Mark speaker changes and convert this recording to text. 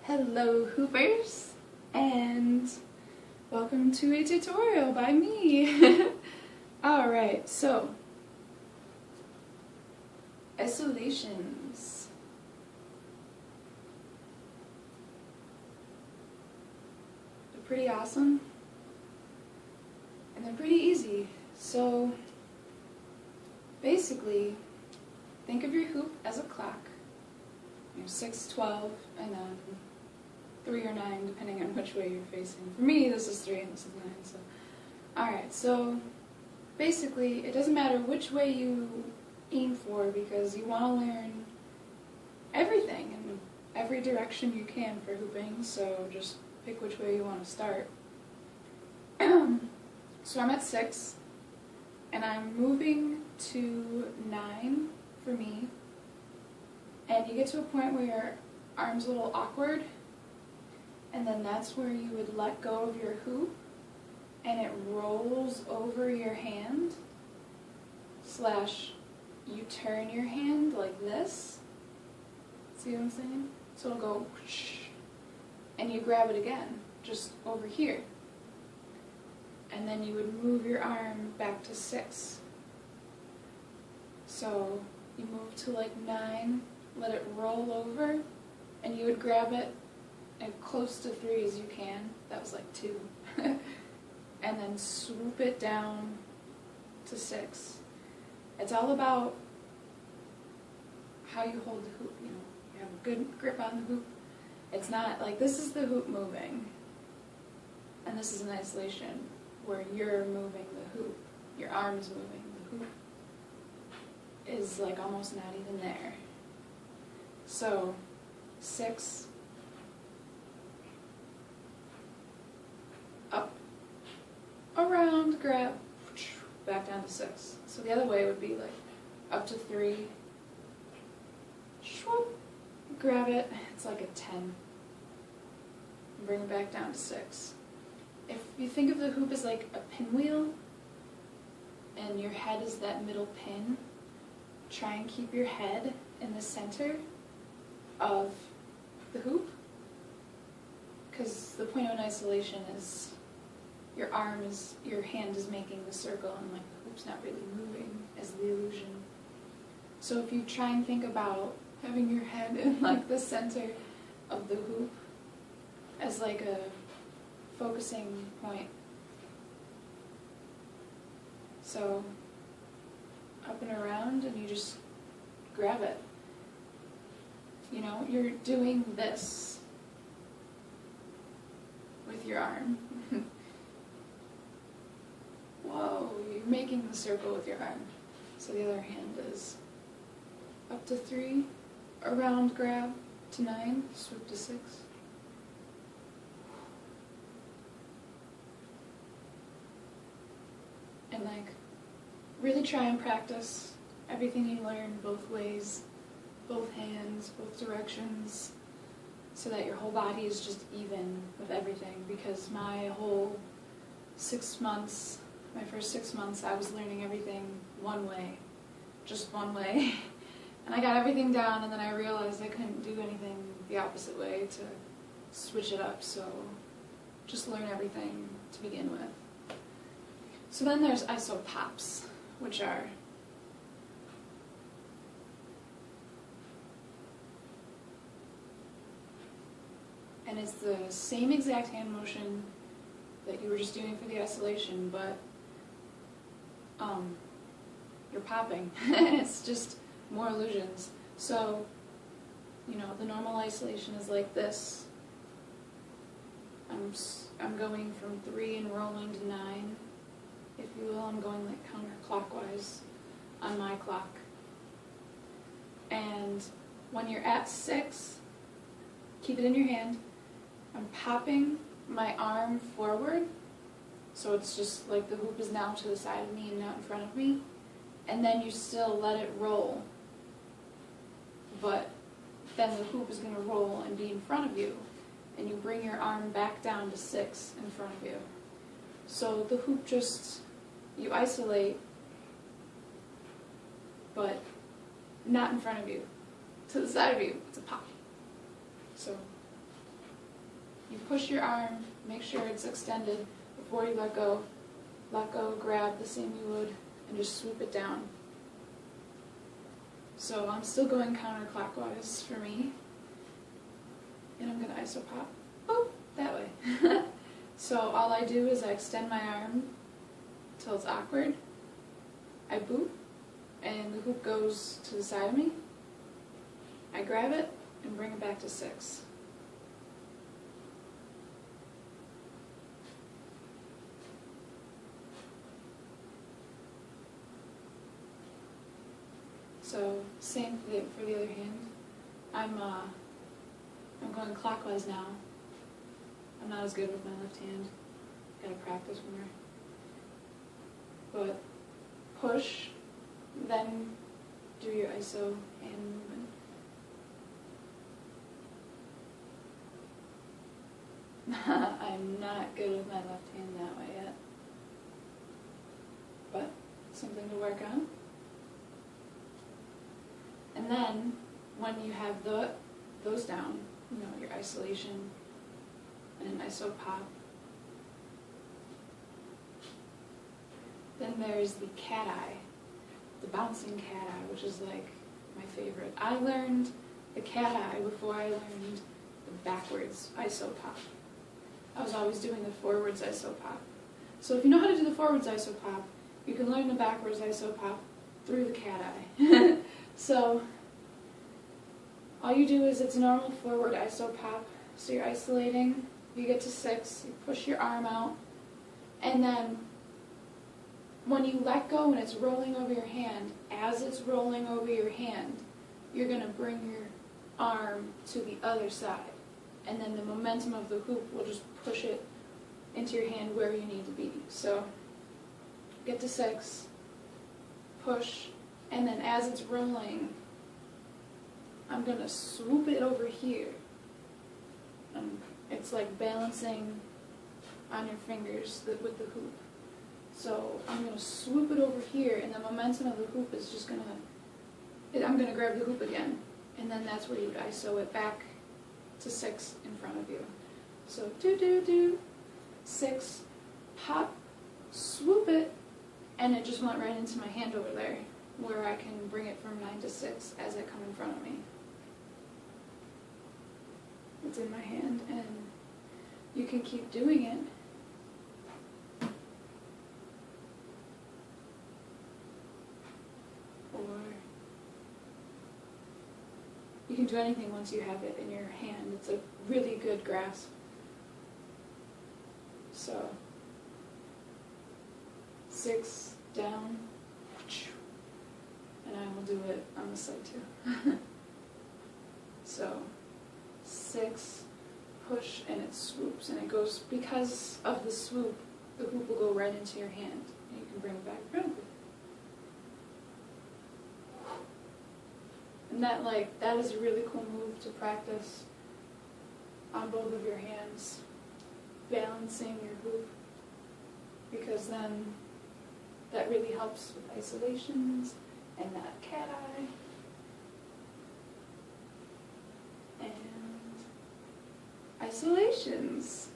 Speaker 1: Hello Hoopers, and welcome to a tutorial by me. Alright, so isolations. They're pretty awesome and they're pretty easy. So basically, think of your hoop as a clock. You're 6, 12, and then 3 or 9, depending on which way you're facing. For me, this is 3 and this is 9. So, alright, so basically, it doesn't matter which way you aim for because you want to learn everything in every direction you can for hooping, so just pick which way you want to start. So I'm at 6, and I'm moving to 9 for me. And you get to a point where your arm's a little awkward, and then that's where you would let go of your hoop, and it rolls over your hand, / you turn your hand like this. See what I'm saying? So it'll go, whoosh, and you grab it again, just over here. And then you would move your arm back to 6. So you move to like 9, let it roll over, and you would grab it as close to 3 as you can. That was like 2. And then swoop it down to 6. It's all about how you hold the hoop. You know, you have a good grip on the hoop. It's not like this is the hoop moving, and this is an isolation where you're moving the hoop. Your arm is moving. The hoop is like almost not even there. So 6, up, around, grab, back down to 6. So the other way would be like up to 3, swoop, grab it, it's like a 10, and bring it back down to 6. If you think of the hoop as like a pinwheel, and your head is that middle pin, try and keep your head in the center of the hoop, because the point of an isolation is your hand is making the circle, and like the hoop's not really moving as the illusion. So if you try and think about having your head in like the center of the hoop as like a focusing point. So up and around, and you just grab it. You know, you're doing this with your arm. Whoa, you're making the circle with your arm. So the other hand is up to 3, around, grab to 9, swoop to 6. And like, really try and practice everything you learn both ways, both hands, both directions, so that your whole body is just even with everything. Because my whole 6 months, my first 6 months, I was learning everything one way, just one way. And I got everything down, and then I realized I couldn't do anything the opposite way to switch it up, so just learn everything to begin with. So then there's isopops, which are and it's the same exact hand motion that you were just doing for the isolation, but you're popping. And it's just more illusions. So, you know, the normal isolation is like this. I'm going from 3 and rolling to 9. If you will, I'm going like counterclockwise on my clock. And when you're at 6, keep it in your hand. I'm popping my arm forward, so it's just like the hoop is now to the side of me and not in front of me. And then you still let it roll, but then the hoop is going to roll and be in front of you, and you bring your arm back down to 6 in front of you. So the hoop just, you isolate, but not in front of you, to the side of you. It's a pop. So You push your arm, make sure it's extended before you let go. Let go, grab the same you would, and just swoop it down. So I'm still going counterclockwise for me. And I'm going to isopop. Oh, that way. So all I do is I extend my arm till it's awkward. I boop, and the hoop goes to the side of me. I grab it and bring it back to 6. So same for the other hand. I'm going clockwise now. I'm not as good with my left hand. Gotta practice more. But push, then do your iso hand movement. I'm not good with my left hand that way yet. But something to work on. And then, when you have those down, your isolation and isopop, then there's the cateye, the bouncing cateye, which is like my favorite. I learned the cateye before I learned the backwards isopop. I was always doing the forwards isopop. So if you know how to do the forwards isopop, you can learn the backwards isopop through the cateye. So all you do is it's a normal forward isopop. So you're isolating, you get to 6, you push your arm out, and then when you let go and it's rolling over your hand, as it's rolling over your hand, you're going to bring your arm to the other side. And then the momentum of the hoop will just push it into your hand where you need to be. So get to 6, push, and then as it's rolling, I'm going to swoop it over here. It's like balancing on your fingers with the hoop. So I'm going to swoop it over here, and the momentum of the hoop is just going to, I'm going to grab the hoop again. And then that's where you would iso it back to 6 in front of you. So do, 6, pop, swoop it, and it just went right into my hand over there, where I can bring it from 9 to 6 as I come in front of me. It's in my hand, and you can keep doing it. Or you can do anything once you have it in your hand. It's a really good grasp. So 6, down, and I will do it on the side too. So 6, push, and it swoops, and it goes, because of the swoop, the hoop will go right into your hand, and you can bring it back around. And that is a really cool move to practice on both of your hands, balancing your hoop, because then that really helps with isolations and that cateye. And isolations.